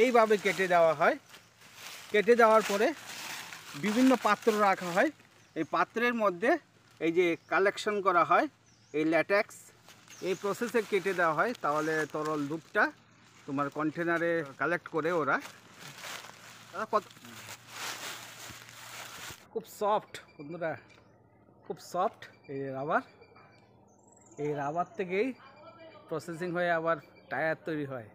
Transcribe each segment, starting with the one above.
এইভাবে কেটে দেওয়া হয়। কেটে দেওয়ার পরে বিভিন্ন পাত্র রাখা হয়। এই পাত্রের মধ্যে এই যে কালেকশন করা হয় এই ল্যাটেক্স, এই প্রসেসে কেটে দেওয়া হয়। তাহলে তরল দুধটা তোমার কন্টেনারে কালেক্ট করে ওরা খুব সফট বন্ধুরা, খুব সফট এই রাবার। এই রাবার থেকেই প্রসেসিং হয়ে আবার টায়ার তৈরি হয়।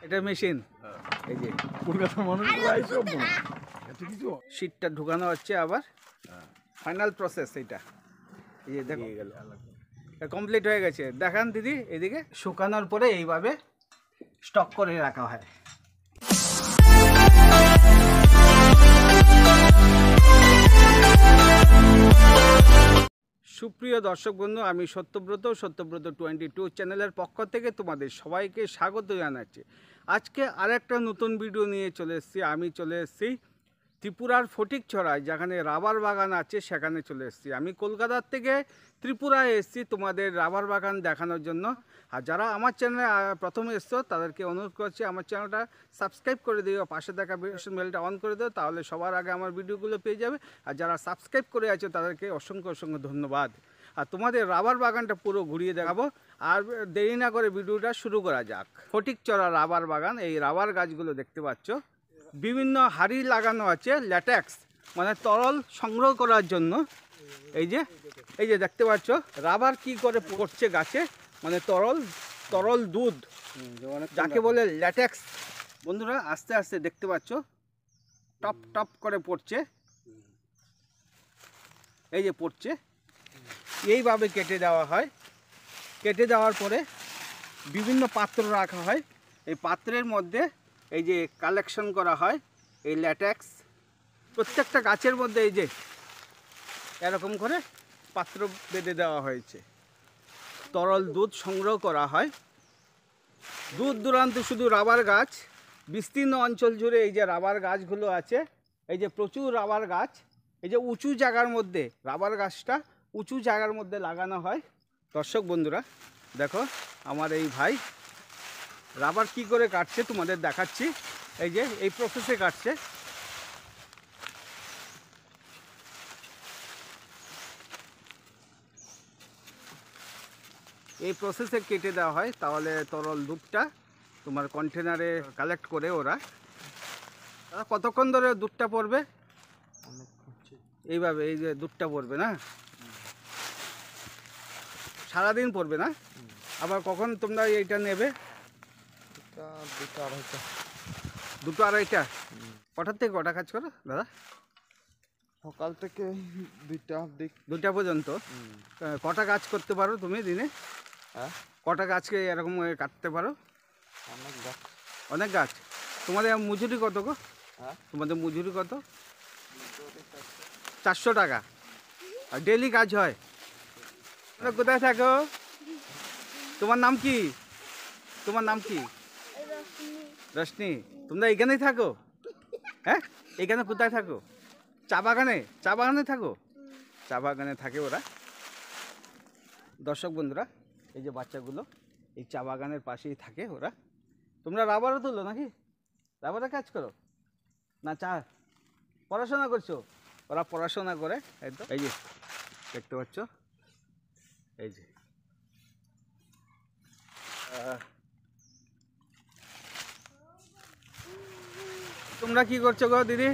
এটা মেশিন, এই যে কলকাতার মানুষ শীটটা ঢুকানো হচ্ছে আবার ফাইনাল প্রসেস। এটা এই যে দেখো কমপ্লিট হয়ে গেছে। দেখান দিদি এদিকে। শুকানোর পরে এইভাবে স্টক করে রাখা হয়। সুপ্রিয় দর্শক বন্ধু, আমি সত্যব্রত 22 চ্যানেলের পক্ষ থেকে তোমাদের সবাইকে স্বাগত জানাচ্ছি। আজকে আরেকটা নতুন ভিডিও নিয়ে চলে এসেছি। আমি চলে এসেছি ত্রিপুরার ফটিকছড়ায়, যেখানে রাবার বাগান আছে সেখানে চলে এসেছি। আমি কলকাতার থেকে ত্রিপুরায় এসেছি তোমাদের রাবার বাগান দেখানোর জন্য। আর যারা আমার চ্যানেলে প্রথমে এসছো তাদেরকে অনুরোধ করছি আমার চ্যানেলটা সাবস্ক্রাইব করে দিও, পাশে দেখা বেলটা অন করে দিও, তাহলে সবার আগে আমার ভিডিওগুলো পেয়ে যাবে। আর যারা সাবস্ক্রাইব করে আছে তাদেরকে অসংখ্য অসংখ্য ধন্যবাদ। আর তোমাদের রাবার বাগানটা পুরো ঘুরিয়ে দেখাবো। আর দেরি না করে ভিডিওটা শুরু করা যাক। ফটিকছড়া রাবার বাগান, এই রাবার গাছগুলো দেখতে পাচ্ছ। বিভিন্ন হাড়ি লাগানো আছে ল্যাটেক্স, মানে তরল সংগ্রহ করার জন্য। এই যে দেখতে পাচ্ছ রাবার কি করে পড়ছে গাছে, মানে তরল দুধ যাকে বলে ল্যাটেক্স। বন্ধুরা আস্তে আস্তে দেখতে পাচ্ছ টপ টপ করে পড়ছে, এই যে পড়ছে। এইভাবে কেটে দেওয়া হয়। কেটে দেওয়ার পরে বিভিন্ন পাত্র রাখা হয়। এই পাত্রের মধ্যে এই যে কালেকশন করা হয় এই ল্যাটেক্স। প্রত্যেকটা গাছের মধ্যে এই যে এরকম করে পাত্র বেঁধে দেওয়া হয়েছে। তরল দুধ সংগ্রহ করা হয়। দূর দূরান্ত শুধু রাবার গাছ, বিস্তীর্ণ অঞ্চল জুড়ে এই যে রাবার গাছগুলো আছে। এই যে প্রচুর রাবার গাছ, এই যে উঁচু জায়গার মধ্যে রাবার গাছটা উঁচু জায়গার মধ্যে লাগানো হয়। দর্শক বন্ধুরা দেখো আমার এই ভাই রাবার কি করে কাটছে তোমাদের দেখাচ্ছি। এই যে এই প্রসেসে কাটছে। এই প্রসেসে কেটে দেওয়া হয়। তাহলে তরল দুধটা তোমার কন্টেনারে কালেক্ট করে ওরা কতক্ষণ ধরে দুধটা পড়বে এইভাবে, এই যে দুধটা পড়বে না সারাদিন পড়বে না। আবার কখন তোমরা এইটা নেবে? দুটো আড়াইটা। কটার থেকে কটা কাজ করো দাদা? সকাল থেকে দুইটা পর্যন্ত। কটা কাজ করতে পারো তুমি দিনে? হ্যাঁ, কটা গাছকে এরকম কাটতে পারো? অনেক গাছ। তোমাদের মজুরি কত গো? হ্যাঁ, তোমাদের মজুরি কত? 400 টাকা। আর ডেলি কাজ হয়? কোথায় থাকো? তোমার নাম কি? তোমার নাম কি? রশ্মি। তোমরা এখানেই থাকো? হ্যাঁ, এখানে কোথায় থাকো? চা বাগানে? চা বাগানে থাকো? চা বাগানে থাকে ওরা। দর্শক বন্ধুরা এই যে বাচ্চাগুলো এই চা বাগানের পাশেই থাকে ওরা। তোমরা রাবারও তুলো নাকি? রাবারে কাজ করো না চা পড়াশোনা করছো? ওরা পড়াশোনা করে একদম। এই যে দেখতে পাচ্ছ এই যে তোমরা কি করছো গো দিদি?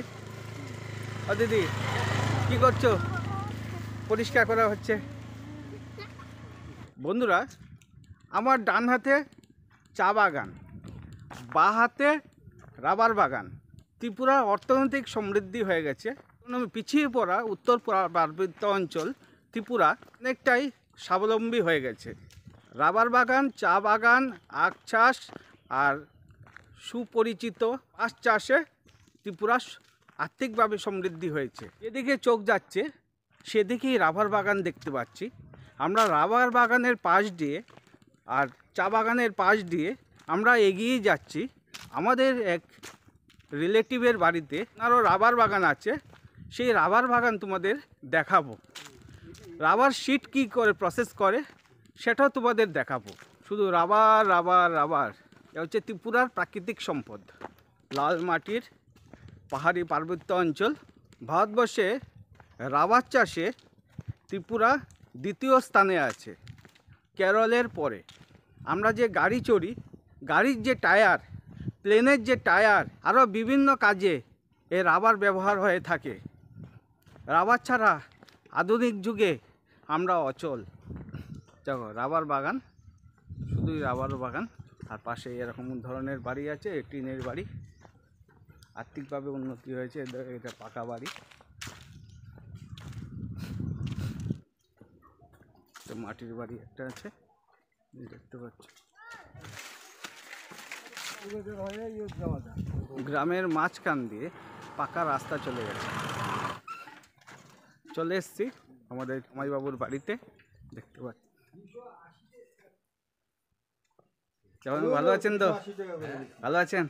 ও দিদি কি করছো? পরিষ্কার করা হচ্ছে। বন্ধুরা আমার ডান হাতে চা বাগান, বাঁ হাতে রাবার বাগান। ত্রিপুরা অর্থনৈতিক সমৃদ্ধি হয়ে গেছে। পিছিয়ে পড়া উত্তর পার্বত্য অঞ্চল ত্রিপুরা অনেকটাই স্বাবলম্বী হয়ে গেছে। রাবার বাগান, চা বাগান, আখ চাষ আর সুপরিচিত মাছ চাষে ত্রিপুরা আর্থিকভাবে সমৃদ্ধি হয়েছে। এদিকে চোখ যাচ্ছে সেদিকেই রাবার বাগান দেখতে পাচ্ছি। আমরা রাবার বাগানের পাশ দিয়ে আর চা বাগানের পাশ দিয়ে আমরা এগিয়ে যাচ্ছি। আমাদের এক রিলেটিভের বাড়িতে আরও রাবার বাগান আছে, সেই রাবার বাগান তোমাদের দেখাবো। রাবার শিট কী করে প্রসেস করে সেটাও তোমাদের দেখাবো। শুধু রাবার রাবার রাবার, এ হচ্ছে ত্রিপুরার প্রাকৃতিক সম্পদ, লাল মাটির পাহাড়ি পার্বত্য অঞ্চল। ভারতবর্ষে রাবার চাষে ত্রিপুরা দ্বিতীয় স্থানে আছে কেরলের পরে। আমরা যে গাড়ি চড়ি, গাড়ির যে টায়ার, প্লেনের যে টায়ার, আরও বিভিন্ন কাজে এ রাবার ব্যবহার হয়ে থাকে। রাবার ছাড়া আধুনিক যুগে আমরা অচল। দেখো রাবার বাগান, শুধুই রাবার বাগান, আর পাশে এরকম ধরনের বাড়ি আছে, টিনের বাড়ি। আর্থিকভাবে উন্নতি হয়েছে, এটা পাকা বাড়ি। তো মাটির বাড়ি একটা আছে, দেখতে পাচ্ছ। গ্রামের মাঝখান দিয়ে পাকা রাস্তা চলে গেছে। চলে এসছি আমাদের জামাইবাবুর বাড়িতে, দেখতে পাচ্ছি। কেমন, ভালো আছেন তো? ভালো আছেন?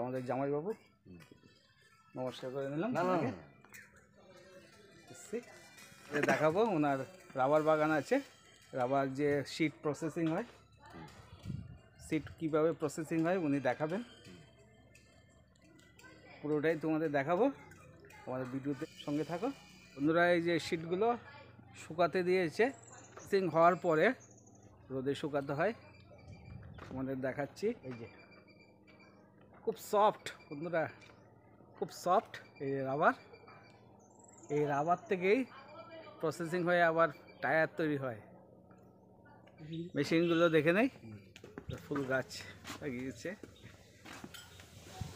আমাদের জামাইবাবু, নমস্কার করে নিলাম। দেখাবো ওনার রাবার বাগান আছে। রাবার যে শিট প্রসেসিং হয়, শিট কীভাবে প্রসেসিং হয় উনি দেখাবেন। পুরোটাই তোমাদের দেখাবো, আমাদের ভিডিওতে সঙ্গে থাকো বন্ধুরা। এই যে শিটগুলো শুকাতে দিয়েছে, প্রসেসিং হওয়ার পরে রোদে শুকাতে হয়, তোমাদের দেখাচ্ছি। এই যে খুব সফট বন্ধুরা, খুব সফট এই রাবার। এই রাবার থেকেই প্রসেসিং হয়ে আবার টায়ার তৈরি হয়। মেশিনগুলো দেখে নেই, ফুল গাছ লাগিয়েছে।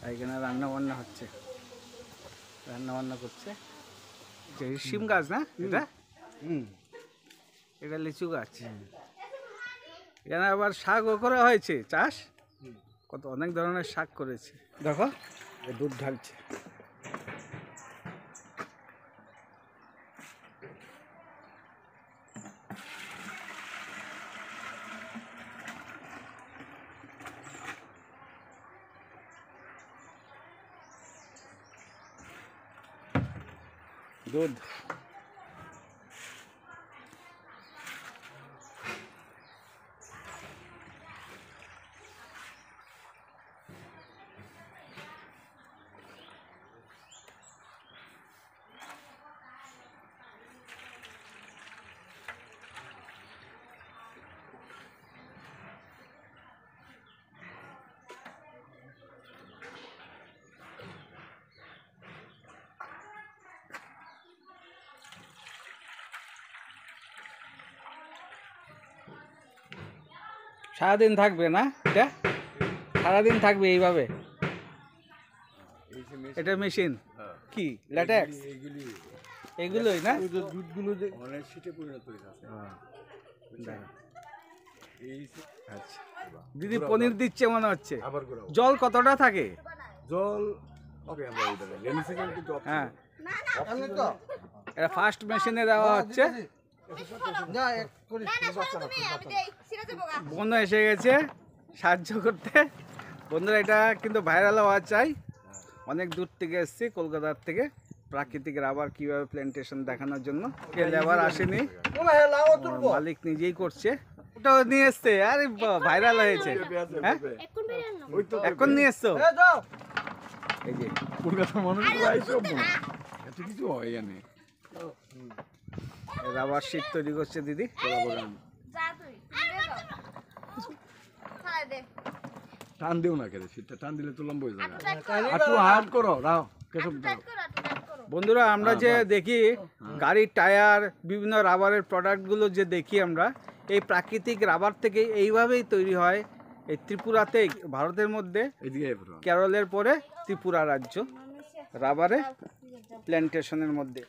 এখানে রান্না বান্না হচ্ছে, রান্না বান্না করছে। যে শিম গাছ না এটা? এটা লিচু গাছ। এখানে আবার শাকও করা হয়েছে, চাষ কত অনেক ধরনের শাক করেছে। দেখো দুধ ঢালছে। দুধ সারাদিন থাকবে না এটা? সারাদিন থাকবে এইভাবে? এটা মেশিন কি ল্যাটেক্স? এগুলোই না? দুধগুলো যে অনেক শীতে পরিণত হয়ে যাচ্ছে। আচ্ছা দিদি পনির দিচ্ছে মনে হচ্ছে। জল কতটা থাকে? জল হ্যাঁ, এটা ফার্স্ট মেশিনে দেওয়া হচ্ছে। বন্ধু এসে গেছে সাহায্য করতে। বন্ধুরা এটা কিন্তু ভাইরাল হওয়া চাই। অনেক দূর থেকে এসেছি, কলকাতার থেকে, প্রাকৃতিক রাবার কীভাবে প্ল্যান্টেশন দেখানোর জন্য। লেবার আসেনি, মালিক নিজেই করছে। ওটাও নিয়ে এসছে, আরে ভাইরাল হয়েছে। হ্যাঁ এখন নিয়ে এসছো? এই যে কলকাতার মানুষগুলো এইসব এত কিছু হয় জানে। রাবার শিট তৈরি করছে দিদি। টান দিও না কেন, শীতটা টান দিলে তো লম্বা হয়ে যাবে। একটু হার্ড করো, রাও কেসব দাও। বন্ধুরা আমরা যে দেখি গাড়ির টায়ার, বিভিন্ন রাবারের প্রোডাক্টগুলো যে দেখি আমরা, এই প্রাকৃতিক রাবার থেকে এইভাবেই তৈরি হয়। এই ত্রিপুরাতে, ভারতের মধ্যে কেরলের পরে ত্রিপুরা রাজ্য রাবারে প্ল্যান্টেশনের মধ্যে।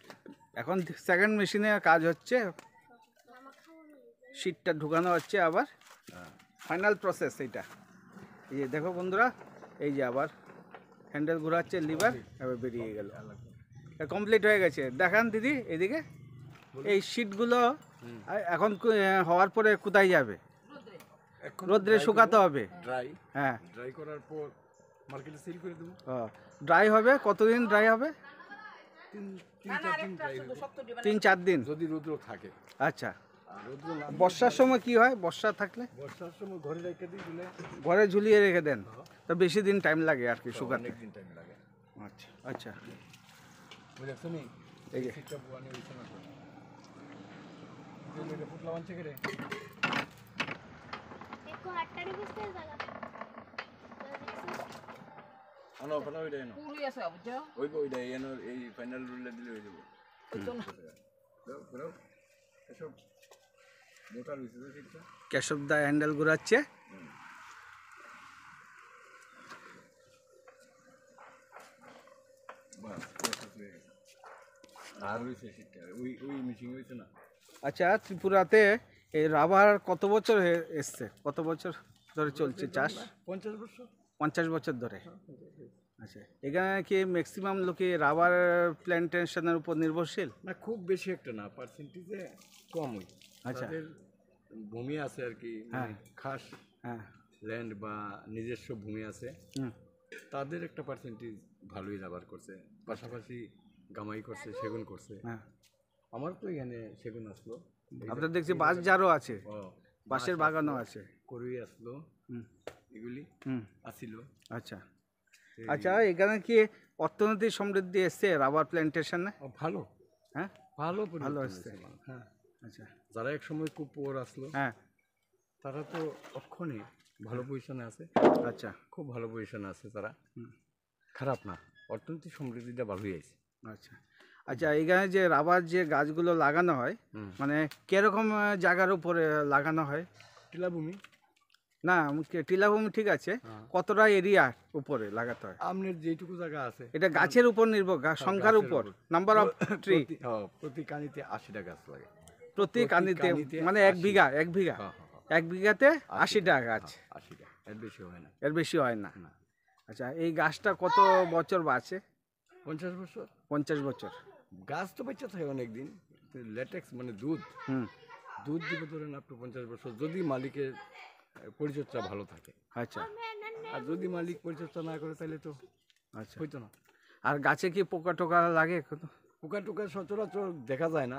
এখন সেকেন্ড মেশিনে কাজ হচ্ছে, শিটটা ঢুকানো হচ্ছে আবার, ফাইনাল প্রসেস এইটা। এই যে দেখো বন্ধুরা, এই যে আবার হ্যান্ডেল ঘোরাচ্ছে, লিভার এবার বেরিয়ে গেল, কমপ্লিট হয়ে গেছে। দেখান দিদি এদিকে। এই শিটগুলো এখন হওয়ার পরে কোথায় যাবে? রোদ্রে শুকাতে হবে। ড্রাই, হ্যাঁ ড্রাই করার পর মার্কেটে সেল করে দেবো। ড্রাই হবে কতদিন? ড্রাই হবে তিন চার দিন যদি রৌদ্র থাকে। আচ্ছা, আর রৌদ্র না বর্ষার সময় কি হয়? বর্ষা থাকলে বর্ষার সময় ঘরে রেখে দিই দিলে ঘরে ঝুলিয়ে রেখে দেন, তো বেশি দিন টাইম লাগে আর কি শুকাতে। অনেক দিন টাইম লাগে। আচ্ছা আচ্ছা, বুঝেছো নি? এই যে শীতটা বুয়ানি হয়েছে না তো। এটা ফুটলা বানছে কে রে? আনো ফলা ওইটা এনো। ওইটা এনো, এই ফাইনাল রুলে দিলে হয়ে যাবে। দাও দাও এসব মোটা রয়েছে তো ঠিকঠাক। কেশব দা হ্যান্ডেল ঘুরাচ্ছে। বাস প্রসেস হয়ে গেছে। আর হয়েছে শীতটা ওই ওই মিশিং হয়েছে না। আচ্ছা, ত্রিপুরাতে এই রাবার কত বছর এসছে? কত বছর ধরে চলছে চাষ? 50 বছর। 50 বছর ধরে। আচ্ছা, এখানে কি ম্যাক্সিমাম লোকে রাবার প্ল্যান্টেশনের উপর নির্ভরশীল? না খুব বেশি একটা না, পার্সেন্টেজে কমই। আচ্ছা। তাদের ভূমি আছে আর কি, মানে খাস হ্যাঁ। ল্যান্ড বা নিজস্ব ভূমি আছে, হুম। তাদের একটা পার্সেন্টেজ ভালোই রাবার করছে, পাশাপাশি গামাই করছে, সেগুন করছে। হ্যাঁ, আমার তো এখানে সেগুন আসলো, আপনার দেখছি বাঁশ জারও আছে, ও বাঁশের বাগানও আছে। করুই আসলো, হুম। এগুলি হুম। আসিল। আচ্ছা আচ্ছা, এখানে কি অর্থনৈতিক সমৃদ্ধি এসছে রাবার প্ল্যান্টেশনে? ভালো, হ্যাঁ, ভালো ভালো পরিবর্তন এসছে। হয়েছে। হ্যাঁ, আচ্ছা। যারা এক সময় খুব পুয়ার আসলো, হ্যাঁ। তারা তো অক্ষণে ভালো পজিশনে আছে। আচ্ছা। খুব ভালো পজিশনে আছে তারা, হুম। খারাপ না, অর্থনৈতিক সমৃদ্ধিটা ভালোই আছে। আচ্ছা আচ্ছা, এখানে যে রাবার যে গাছগুলো লাগানো হয়, মানে কিরকম জায়গার উপরে লাগানো হয়? টিলাভূমি না, টিলাভূমি ঠিক আছে, কতটা এরিয়া উপরে লাগাতে হয়? আপনার যেটুকু জায়গা আছে, এটা গাছের উপর নির্ভর, সংখ্যার উপর, নাম্বার অফ ট্রি। প্রতি কানিতে 80টা গাছ লাগে। প্রতি কানিতে মানে 1 বিঘা, 1 বিঘা, হ্যাঁ, 1 বিঘাতে 80টা গাছ। 80টা, এর বেশি হয় না। এর বেশি হয় না। না। আচ্ছা, এই গাছটা কত বছর বাঁচে? 50 বছর। 50 বছর। গাছ তো বেঁচে থাকে অনেকদিন, ল্যাটেক্স মানে দুধ, হুম। দুধ দিব ধরেন আপনি 50 বছর, যদি মালিকের পরিচর্যা ভালো থাকে। আচ্ছা আর যদি মালিক পরিচর্যা না করে তাহলে তো আচ্ছা। হইতো না। আর গাছে কি পোকা টোকা লাগে? পোকা টোকা সচরাচর দেখা যায় না,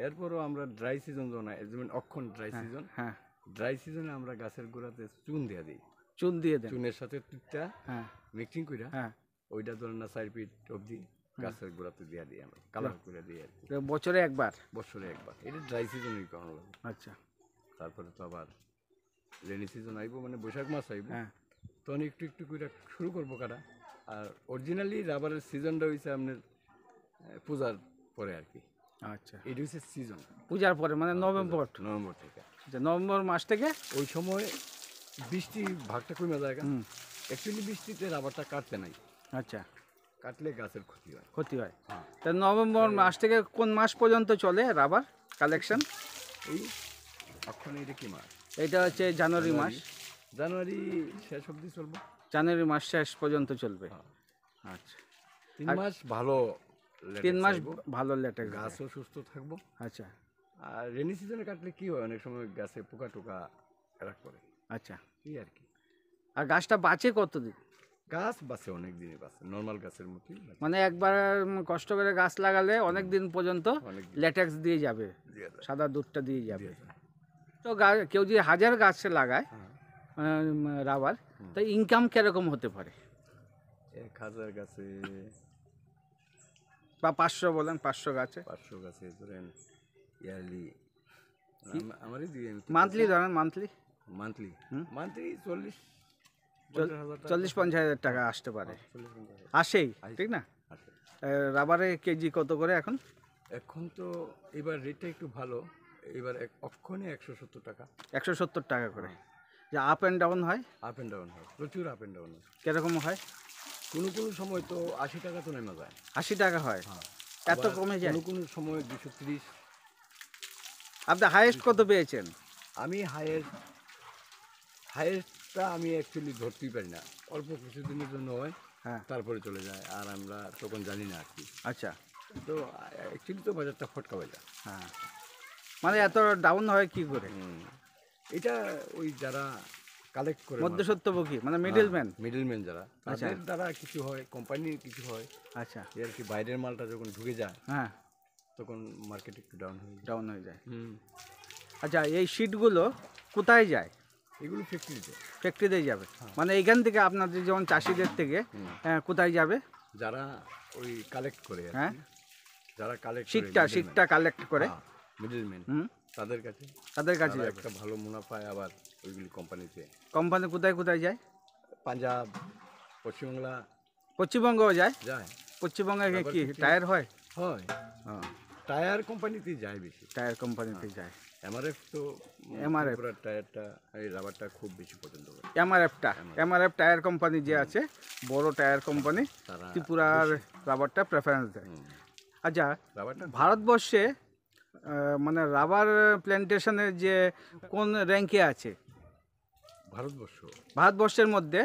এরপরও আমরা ড্রাই সিজন যেমন অক্ষণ ড্রাই সিজন, হ্যাঁ, ড্রাই সিজনে আমরা গাছের গোড়াতে চুন দিয়ে দিই। চুন দিয়ে দেন? চুনের সাথে তুটটা হ্যাঁ, মিক্সিং করে, হ্যাঁ। ওইটা ধরেন না 4 ফিট অবধি গাছের গোড়াতে দিয়ে দিই আমরা, কালার করে দিই আর কি। তো বছরে একবার? বছরে একবার, এটা ড্রাই সিজনেই করানো লাগে। আচ্ছা। তারপরে তো আবার রেনি সিজন আইব, মানে বৈশাখ মাস আইব, হ্যাঁ। তখন একটু একটু করে শুরু করবো কাটা। আর অরিজিনালি রাবারের সিজনটা হয়েছে আপনার পূজার পরে আর কি। আচ্ছা, এটা হচ্ছে সিজন পূজার পরে, মানে নভেম্বর নভেম্বর থেকে। আচ্ছা, নভেম্বর মাস থেকে ওই সময় বৃষ্টি ভাগটা কমে যায়, অ্যাকচুয়ালি বৃষ্টিতে রাবারটা কাটতে নাই, আচ্ছা, কাটলে গাছের ক্ষতি হয়। ক্ষতি হয়। হ্যাঁ। তা নভেম্বর মাস থেকে কোন মাস পর্যন্ত চলে রাবার কালেকশন? এই এখন এটা কি মাস? এটা হচ্ছে জানুয়ারি মাস। জানুয়ারি শেষ অবধি চলবো। জানুয়ারি মাস শেষ পর্যন্ত চলবে। আচ্ছা, 3 মাস ভালো, 3 মাস ভালো লেটেক্স, গাছও সুস্থ থাকবো। আচ্ছা। আর রেনি সিজনে কাটলে কি হয়, অনেক সময় গাছে পোকা টোকা অ্যাটাক করে। আচ্ছা, এই আর কি। আর গাছটা বাঁচে কতদিন? গাছ বাঁচে অনেক দিনই বাঁচে, নর্মাল গাছের মতোই বাঁচে। মানে একবার কষ্ট করে গাছ লাগালে অনেক দিন পর্যন্ত অনেকদিন। ল্যাটেক্স দিয়ে যাবে, দিয়ে যায়। সাদা দুধটা দিয়ে যাবে। দিয়ে যায়। তো কেউ যদি 1000 গাছ লাগায় রাবার, তো ইনকাম কিরকম হতে পারে? 1000 গাছে বা 500 বলেন, 500 গাছে 500 গাছে ধরেন ইয়ারলি, আমারই দিয়ে মান্থলি ধরেন, মান্থলি মান্থলি 40-50 হাজার টাকা আসতে পারে। আসেই, ঠিক না? আসে। রাবারে কেজি কত করে এখন? এখন তো এবার রেটটা একটু ভালো, এবার অক্ষণে 170 টাকা। 170 টাকা করে। যে আপ অ্যান্ড ডাউন হয়? আপ অ্যান্ড ডাউন হয়, প্রচুর আপ অ্যান্ড ডাউন হয়। কিরকম হয়? কোনো কোনো সময় তো 80 টাকা তো নেমে যায়। 80 টাকা হয়? এত আবার কমে যায়? কোনো কোনো সময় 230। আপনি হাইয়েস্ট কত পেয়েছেন? আমি হাইয়েস্টটা আমি অ্যাকচুয়ালি ধরতেই পারি না, অল্প কিছুদিনের জন্য হয়, হ্যাঁ, তারপরে চলে যায়, আর আমরা তখন জানি না আর কি। আচ্ছা। তো অ্যাকচুয়ালি তো বাজারটা ফটকা বাজার। হ্যাঁ, মানে এত ডাউন হয় কি করে? এটা ওই যারা কালেক্ট করে মধ্যস্বত্বভোগী মানে মিডলম্যান। মিডলম্যান যারা, আচ্ছা। তাদের দ্বারা কিছু হয়, কোম্পানির কিছু হয়, আচ্ছা, এই আর কি। বাইরের মালটা যখন ঢুকে যায় হ্যাঁ, তখন মার্কেট একটু ডাউন হয়ে যায়। ডাউন হয়ে যায়। আচ্ছা, এই শিটগুলো কোথায় যায়? এগুলো ফ্যাক্টরিতে, ফ্যাক্টরিতেই যাবে, মানে এইখান থেকে আপনাদের যেমন চাষিদের থেকে কোথায় যাবে? যারা ওই কালেক্ট করে আর কি, হ্যাঁ, যারা কালেক্ট শিটটা কালেক্ট করে মিডলম্যান, তাদের কাছে যাবে। একটা ভালো মুনাফা হয়। আবার ওইগুলি কোম্পানিতে, কোম্পানি কোথায় কোথায় যায়? পাঞ্জাব, পশ্চিমবাংলা পশ্চিমবঙ্গও যায়। যায়। পশ্চিমবঙ্গে কি টায়ার হয়? হয়, টায়ার কোম্পানিতেই যায় বেশি। টায়ার কোম্পানিতে যায়। এমআরএফ তো, এমআরএফ পুরো টায়ারটা, এই রাবারটা খুব বেশি পছন্দ করে। এমআরএফ টায়ার কোম্পানি যে আছে, বড় টায়ার কোম্পানি, তারা ত্রিপুরার রাবারটা প্রেফারেন্স দেয়। আচ্ছা, রাবারটা ভারতবর্ষে মানে রাবার প্ল্যান্টেশনের যে কোন র্যাঙ্কে আছে? ভারতবর্ষের মধ্যে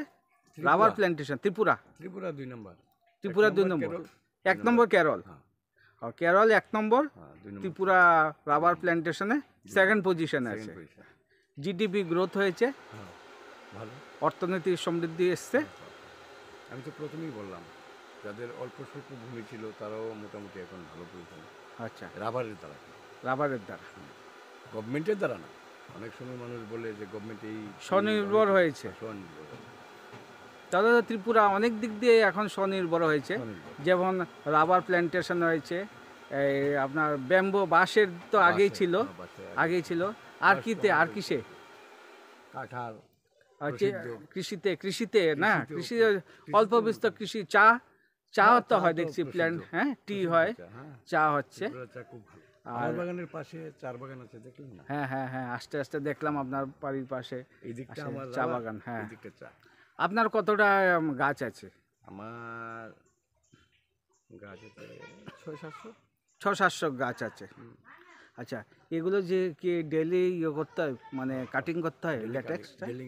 রাবার প্ল্যান্টেশন ত্রিপুরা 2 নম্বর। ত্রিপুরা 2 নম্বর। 1 নম্বর কেরল। কেরল 1 নম্বর, ত্রিপুরা রাবার প্ল্যান্টেশনে 2nd পজিশনে আছে। জিডিপি গ্রোথ হয়েছে, ভালো অর্থনৈতিক সমৃদ্ধি এসছে। আমি তো প্রথমেই বললাম, যাদের অল্প স্বল্প ভূমি ছিল তারাও মোটামুটি এখন ভালো পজিশনে। আচ্ছা, রাবারের দ্বারা, গভর্নমেন্টের দ্বারা না। অনেক সময় মানুষ বলে যে গভর্নমেন্ট এই স্বনির্ভর হয়েছে। তাহলে তো ত্রিপুরা অনেক দিক দিয়ে এখন স্বনির্ভর হয়েছে। যেমন রাবার প্ল্যান্টেশন হয়েছে, এই আপনার ব্যাম্বো, বাঁশের তো আগেই ছিল। আর কিসে? কাঁঠাল, কৃষিতে না, কৃষি অল্প বিস্তর কৃষি, চা তো হয় দেখছি, প্ল্যান্ট, হ্যাঁ, টি হয়, চা হচ্ছে। আর বাগানের পাশে 4 বাগান আছে, দেখলেন না? হ্যাঁ, আস্তে আস্তে দেখলাম আপনার বাড়ির পাশে এই দিকটা আমার চা বাগান। হ্যাঁ, এই দিকটা চা। আপনার কতটা গাছ আছে? আমার গাছ আছে 600-700 গাছ আছে। আচ্ছা, এগুলো যে কি ডেলি করতে হয়, মানে কাটিং করতে হয়? ল্যাটেক্স ডেলিং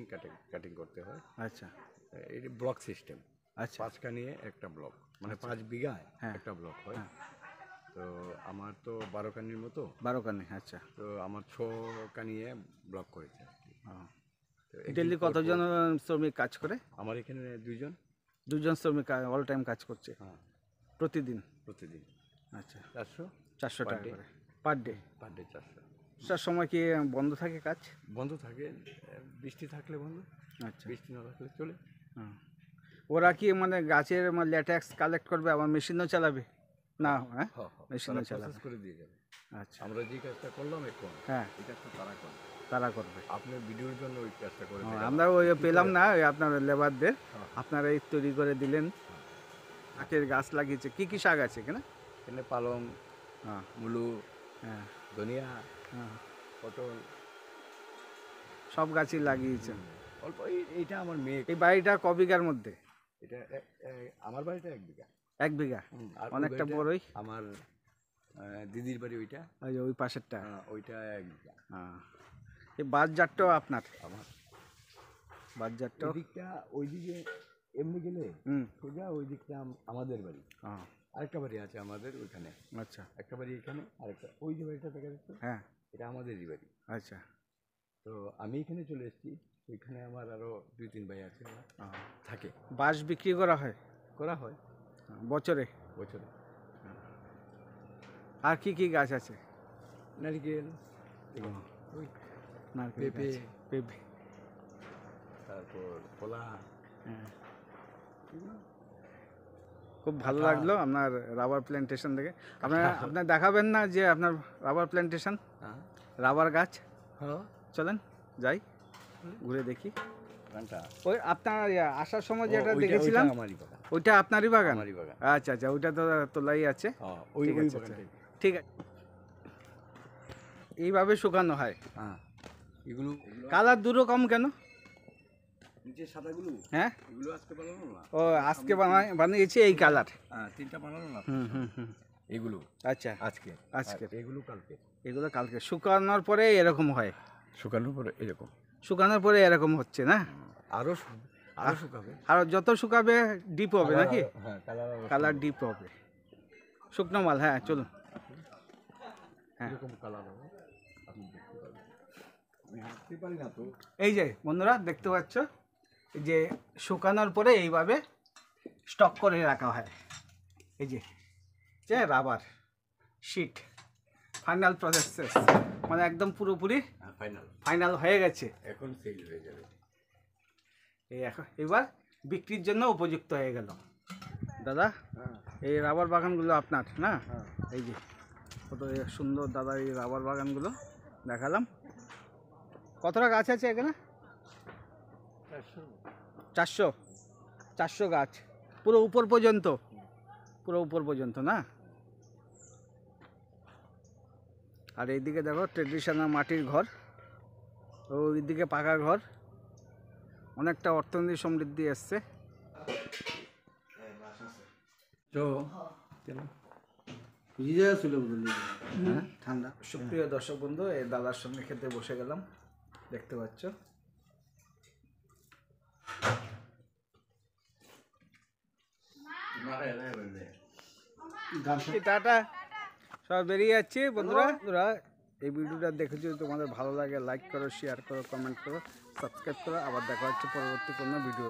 কাটিং করতে হয়। আচ্ছা, এই ব্লক সিস্টেম। আচ্ছা, 5 কানিয়ে একটা ব্লক, মানে 5 বিঘায় একটা ব্লক হয়। তো আমার তো 12 কানির মতো। 12 কানি। আচ্ছা, তো আমার 6 কানিয়ে ব্লক করেছে। ডেলি কতজন শ্রমিক কাজ করে? আমার এখানে 2 জন শ্রমিক অল টাইম কাজ করছে। প্রতিদিন। আচ্ছা, 400 টাকা করে পার ডে। 400 সময় কি বন্ধ থাকে কাজ? বন্ধ থাকে, বৃষ্টি থাকলে বন্ধ। আচ্ছা, বৃষ্টি না থাকলে চলে। ওরা কি মানে গাছের ল্যাটেক্স কালেক্ট করবে, আবার মেশিনও চালাবে? না, হ্যাঁ, মেশিনও চালাবে করে দিয়ে যাবে। আচ্ছা, আমরা যে কাজটা করলাম এখন, হ্যাঁ, এই কাজটা তারা করবে। আপনার ভিডিওর জন্য ওই কাজটা করে আমরা ওই পেলাম না, ওই আপনার লেবারদের, আপনারা এই তৈরি করে দিলেন। শাকের গাছ লাগিয়েছে, কি শাক আছে এখানে? এখানে পালং, মূলো, ধনিয়া, পটল, সব গাছই লাগিয়েছেন। অল্প। এইটা আমার মেয়ে। এই বাড়িটা ক বিঘার মধ্যে? এটা আমার বাড়িটা 1 বিঘা। 1 বিঘা, অনেকটা বড়ই। আমার দিদির বাড়ি ওইটা, ওই পাশেরটা, ওইটা 1 বিঘা। এই বাজারটাও আপনার? আমার বাজারটাও দিকটা ওইদিকে এমনি গেলে সোজা ওই দিকটা আমাদের বাড়ি। আরেকটা বাড়ি আছে আমাদের ওইখানে। আচ্ছা, একটা বাড়ি এখানে, আরেকটা ওই যে বাড়িটা দেখা যাচ্ছে, হ্যাঁ, এটা আমাদেরই বাড়ি। আচ্ছা, তো আমি এখানে চলে এসেছি। ওইখানে আমার আরো 2-3 ভাই আছে, থাকে। বাঁশ বিক্রি করা হয় বছরে? আর কি গাছ আছে? নারকেল, পেঁপে, তারপর কলা। খুব ভালো লাগলো আপনার রাবার প্ল্যান্টেশন দেখে। আপনার দেখাবেন না যে আপনার রাবার প্ল্যান্টেশন, রাবার গাছ? চলেন যাই, ঘুরে দেখি। ওই আপনার আসার সময় যেটা দেখেছিলাম, ওইটা আপনারই বাগান? আচ্ছা, ওইটা তো তোলাই আছে। ঠিক আছে, এইভাবে শুকানো হয়। এগুলো কালার দুটো কম কেন? নিচে সাদাগুলো, হ্যাঁ, এগুলো আজকে বানানো না। ও আজকে বানিয়েছে এই কালার? 3টা বানানো না। এগুলো আচ্ছা, আজকে এগুলো কালকে শুকানোর পরে এরকম হয়। শুকানোর পরে এরকম হচ্ছে না? আরো শুকাবে, আর যত শুকাবে ডিপ হবে নাকি? হ্যাঁ, কালার ডিপ হবে। শুকনো মাল, হ্যাঁ, চলুন। হ্যাঁ, এরকম কালার হবে, আপনি দেখতে পাবেন। হাঁটতে পারি না তো। এই যে বন্ধুরা দেখতে পাচ্ছ, এই যে শুকানোর পরে এইভাবে স্টক করে রাখা হয়। এই যে রাবার শিট ফাইনাল প্রসেস শেষ, মানে একদম পুরোপুরি ফাইনাল হয়ে গেছে। এখন সেল হয়ে যাবে। এই এখন এবার বিক্রির জন্য উপযুক্ত হয়ে গেল। দাদা, এই রাবার বাগানগুলো আপনার না? এই যে কত সুন্দর দাদা, এই রাবার বাগানগুলো দেখালাম। কতটা গাছ আছে এখানে? 400 গাছ, পুরো উপর পর্যন্ত, পুরো উপর পর্যন্ত না? আর এইদিকে দেখো ট্রেডিশনাল মাটির ঘর, ওইদিকে পাকা ঘর, অনেকটা অর্থনৈতিক সমৃদ্ধি এসছে। ঠান্ডা। সুপ্রিয় দর্শক বন্ধু, এই দাদার সঙ্গে খেতে বসে গেলাম, দেখতে পাচ্ছ। টাটা, সব বেরিয়ে যাচ্ছি বন্ধুরা। বন্ধুরা, এই ভিডিওটা দেখে যদি তোমাদের ভালো লাগে লাইক করো, শেয়ার করো, কমেন্ট করো, সাবস্ক্রাইব করো। আবার দেখা হচ্ছে পরবর্তী কোনো ভিডিও।